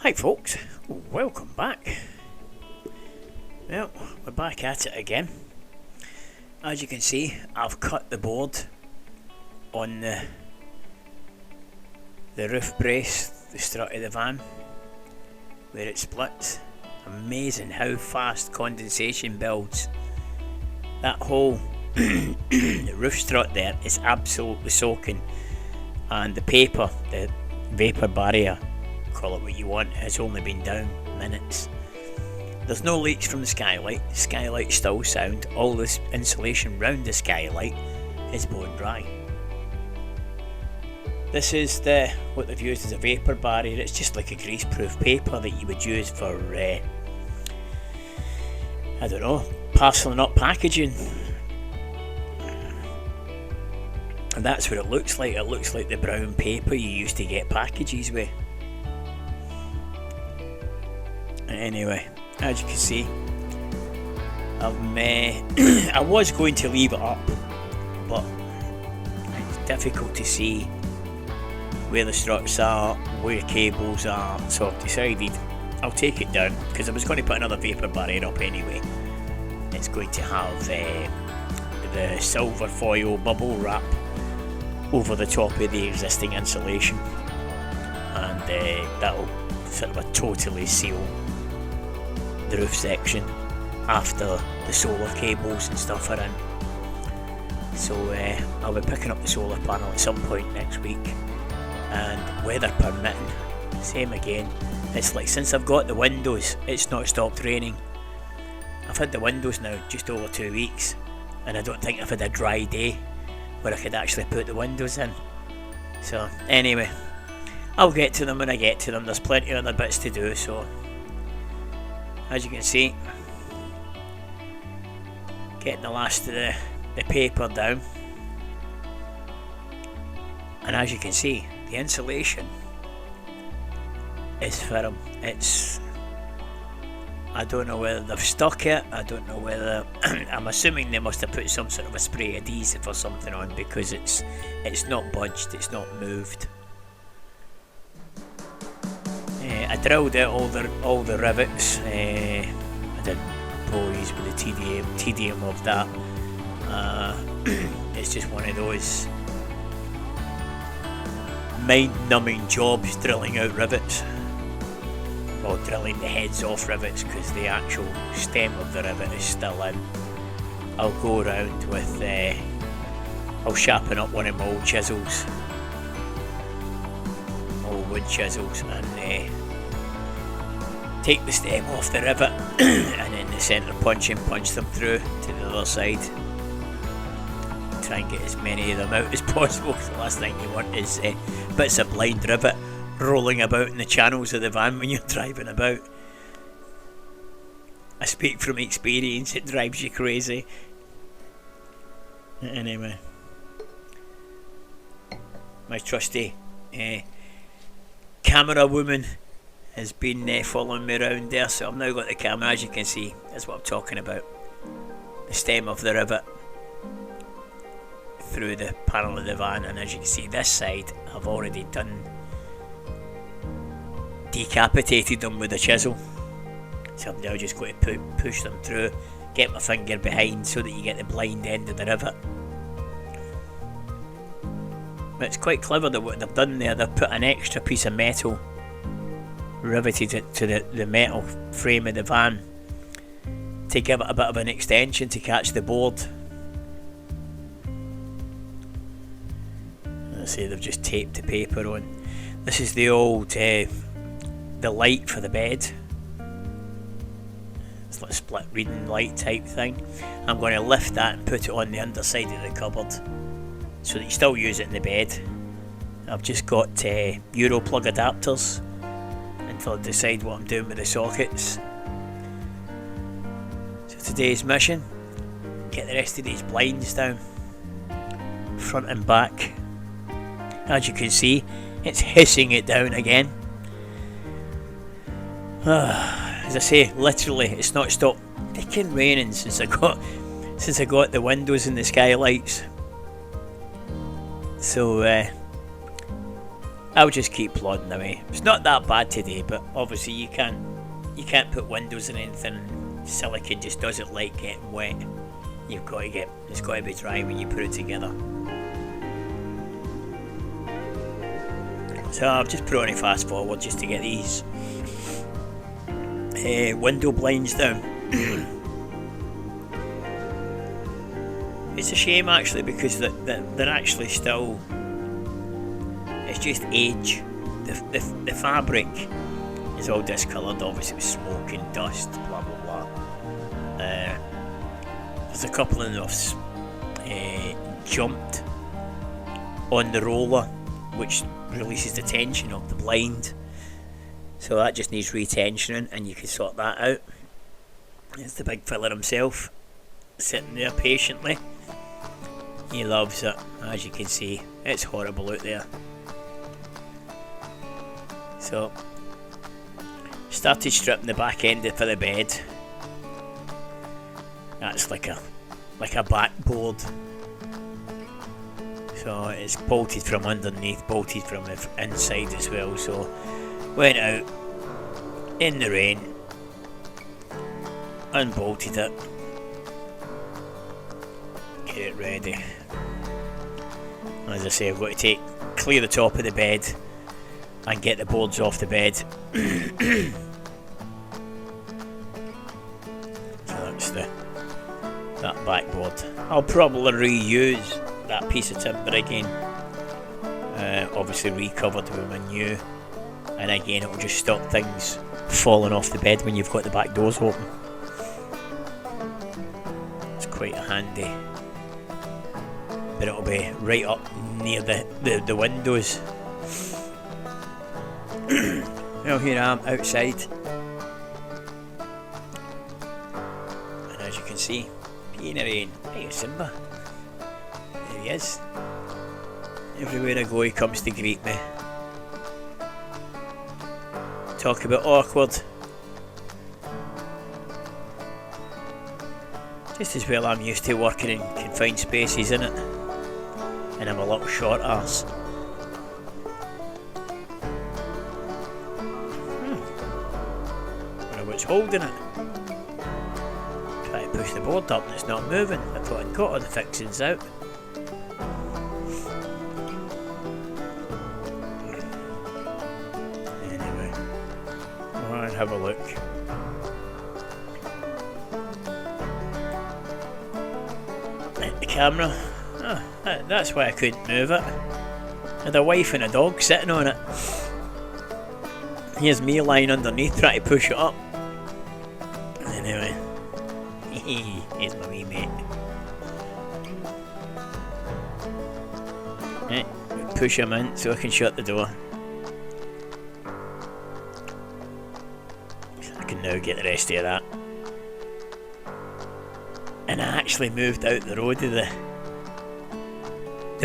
Hi folks, welcome back. Well, we're back at it again. As you can see, I've cut the board on the roof brace, the strut of the van, where it splits. Amazing how fast condensation builds. That whole roof strut there is absolutely soaking, and the paper, the vapour barrier, call it what you want, has only been down minutes. There's no leaks from the skylight. The skylight's still sound. All this insulation round the skylight is bone dry. This is what they've used as a vapour barrier. It's just like a grease-proof paper that you would use for I don't know, parceling up packaging. And that's what it looks like. It looks like the brown paper you used to get packages with. Anyway, as you can see, I was going to leave it up, but it's difficult to see where the struts are, where cables are, so I've decided I'll take it down, because I was going to put another vapour barrier up anyway. It's going to have the silver foil bubble wrap over the top of the existing insulation, and that'll sort of totally seal the roof section after the solar cables and stuff are in. So I'll be picking up the solar panel at some point next week, and weather permitting, same again. It's like since I've got the windows, it's not stopped raining. I've had the windows now just over 2 weeks, and I don't think I've had a dry day where I could actually put the windows in. So anyway, I'll get to them when I get to them. There's plenty of other bits to do, so as you can see, getting the last of the paper down, and as you can see, the insulation is firm. I don't know whether they've stuck it, I don't know whether I'm assuming they must have put some sort of a spray adhesive or something on, because it's not budged, it's not moved. I drilled out all the rivets. I did pulleys with the tedium of that. It's just one of those mind-numbing jobs, drilling out rivets, or drilling the heads off rivets, because the actual stem of the rivet is still in. I'll go around with I'll sharpen up one of my old chisels, old wood chisels, and take the stem off the rivet and then the centre punch them through to the other side. Try and get as many of them out as possible, because the last thing you want is bits of blind rivet rolling about in the channels of the van when you're driving about. I speak from experience, it drives you crazy. Anyway, my trusty camera woman has been following me around there, so I've now got the camera. As you can see, that's what I'm talking about. The stem of the rivet through the panel of the van, and as you can see, this side I've already decapitated them with a chisel. So I'm now just going to push them through, get my finger behind so that you get the blind end of the rivet. But it's quite clever that what they've done there, they've put an extra piece of metal riveted it to the metal frame of the van to give it a bit of an extension to catch the board. I say they've just taped the paper on. This is the old the light for the bed. It's like a split reading light type thing. I'm going to lift that and put it on the underside of the cupboard so that you still use it in the bed. I've just got Euro plug adapters until I decide what I'm doing with the sockets. So today's mission, get the rest of these blinds down, front and back. As you can see, it's hissing it down again. As I say, literally, it's not stopped dicking raining since I got the windows and the skylights. So I'll just keep plodding away. It's not that bad today, but obviously you can't put windows in anything. Silicon just doesn't like getting wet. It's got to be dry when you put it together. So I've just put on a fast forward just to get these window blinds down. It's a shame actually, because they're actually still. It's just age. The fabric is all discoloured, obviously with smoke and dust, blah blah blah. There's a couple of us jumped on the roller, which releases the tension of the blind. So that just needs retensioning, and you can sort that out. There's the big fella himself, sitting there patiently. He loves it, as you can see. It's horrible out there. So, started stripping the back end for the bed. That's like a backboard. So it's bolted from underneath, bolted from the inside as well. So went out in the rain, unbolted it, get it ready. As I say, I've got to clear the top of the bed and get the boards off the bed. So that's that backboard. I'll probably reuse that piece of timber again. Obviously recovered with my new, and again it'll just stop things falling off the bed when you've got the back doors open. It's quite handy, but it'll be right up near the windows. Well, here I am outside, and as you can see, in the rain. Hey Simba, there he is. Everywhere I go he comes to greet me. Talk about awkward. Just as well I'm used to working in confined spaces, innit? And I'm a little short arse. Wonder what's holding it. Try to push the board up and it's not moving. I thought I'd got all the fixings out. Anyway, I'll have a look. The camera. That's why I couldn't move it. I had a wife and a dog sitting on it. Here's me lying underneath trying to push it up. Anyway, here's my wee mate. Right, push him in so I can shut the door. I can now get the rest of that. And I actually moved out the road of the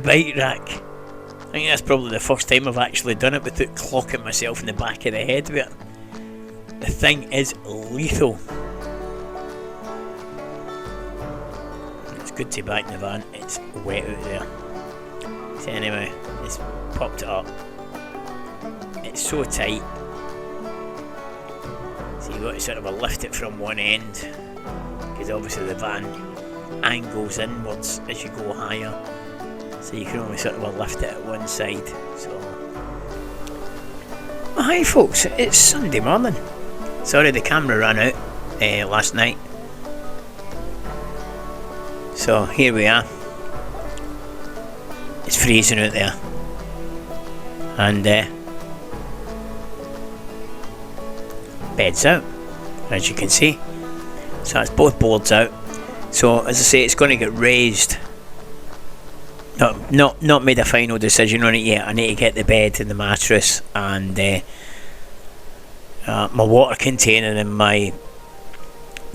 bike rack. I think that's probably the first time I've actually done it without clocking myself in the back of the head with it. The thing is lethal. It's good to be back in the van. It's wet out there. So anyway, it's popped it up. It's so tight. So you've got to sort of lift it from one end, because obviously the van angles inwards as you go higher. So you can only sort of lift it at one side. So, well, hi folks, it's Sunday morning. Sorry the camera ran out last night. So here we are. It's freezing out there. And bed's out, as you can see. So that's both boards out. So as I say, it's going to get raised. Not made a final decision on it yet. I need to get the bed and the mattress and my water container and my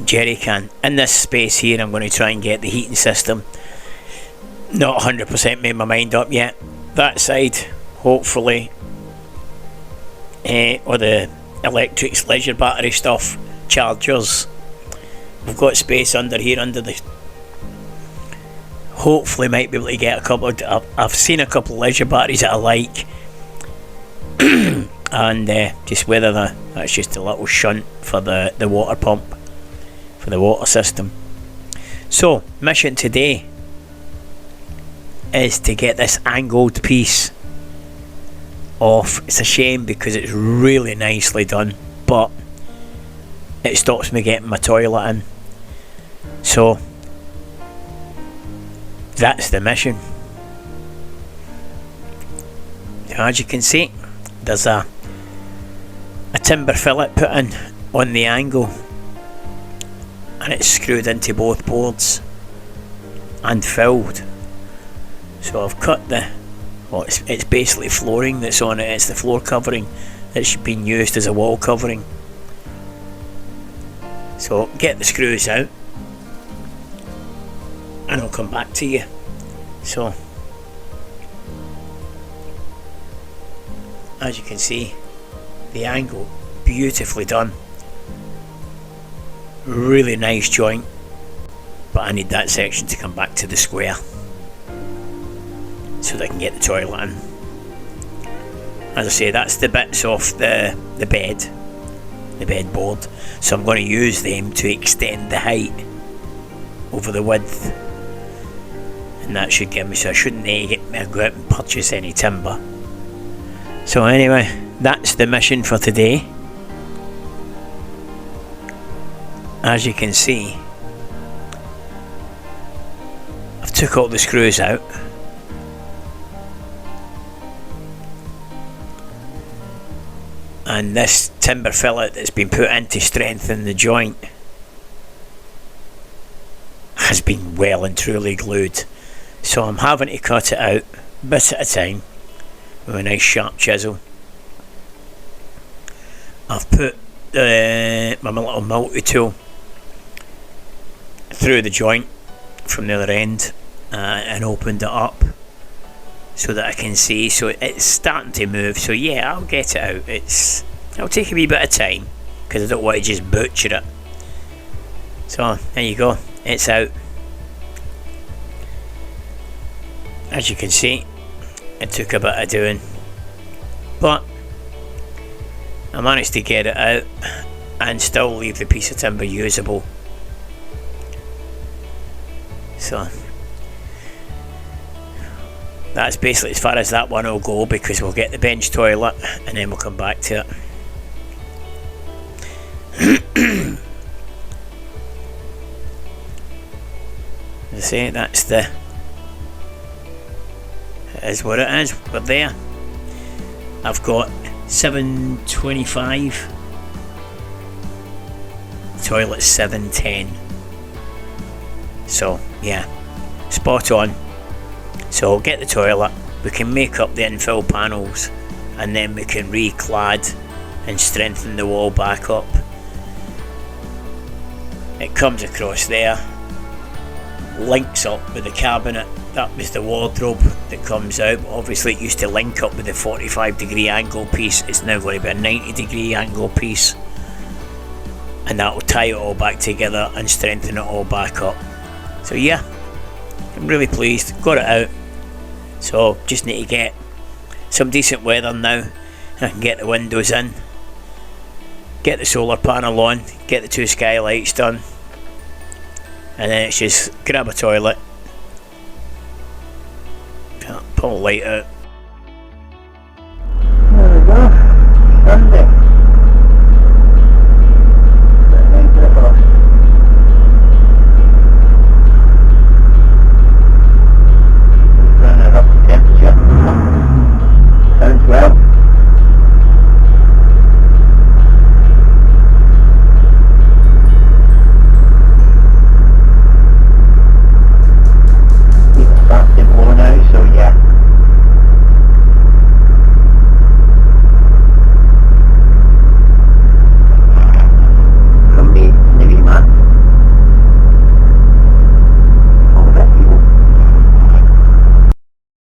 jerry can. In this space here I'm going to try and get the heating system. Not 100% made my mind up yet. That side, hopefully, or the electrics, leisure battery stuff, chargers. We've got space under here, under the... Hopefully might be able to get a couple of... I've seen a couple of leisure batteries that I like. and just whether that's just a little shunt for the water pump, for the water system. So mission today is to get this angled piece off. It's a shame because it's really nicely done, but it stops me getting my toilet in. So that's the mission. As you can see, there's a timber fillet put in on the angle, and it's screwed into both boards and filled. So I've cut it's basically flooring that's on it. It's the floor covering that's been used as a wall covering. So get the screws out and I'll come back to you. So as you can see, the angle beautifully done, really nice joint, but I need that section to come back to the square so that I can get the toilet in. As I say, that's the bits off the bedboard, so I'm going to use them to extend the height over the width, and that should give me, so I shouldn't go out and purchase any timber. So anyway, that's the mission for today. As you can see, I've took all the screws out, and this timber fillet that's been put in to strengthen the joint has been well and truly glued. So I'm having to cut it out bit at a time with a nice sharp chisel. I've put my little multi-tool through the joint from the other end and opened it up so that I can see. So it's starting to move, so yeah, I'll get it out. It'll take a wee bit of time because I don't want to just butcher it. So there you go, it's out. As you can see, it took a bit of doing, but I managed to get it out and still leave the piece of timber usable. So that's basically as far as that one will go, because we'll get the bench toilet and then we'll come back to it. As I say, that's it is what it is. We're there. I've got 725, toilet's 710. So yeah, spot on. So I'll get the toilet, we can make up the infill panels, and then we can reclad and strengthen the wall back up. It comes across there, links up with the cabinet. That was the wardrobe that comes out. Obviously it used to link up with the 45-degree angle piece. It's now going to be a 90-degree angle piece, and that will tie it all back together and strengthen it all back up. So yeah, I'm really pleased, got it out. So just need to get some decent weather now, and I can get the windows in, get the solar panel on, get the 2 skylights done, and then it's just grab a toilet, pull the light out,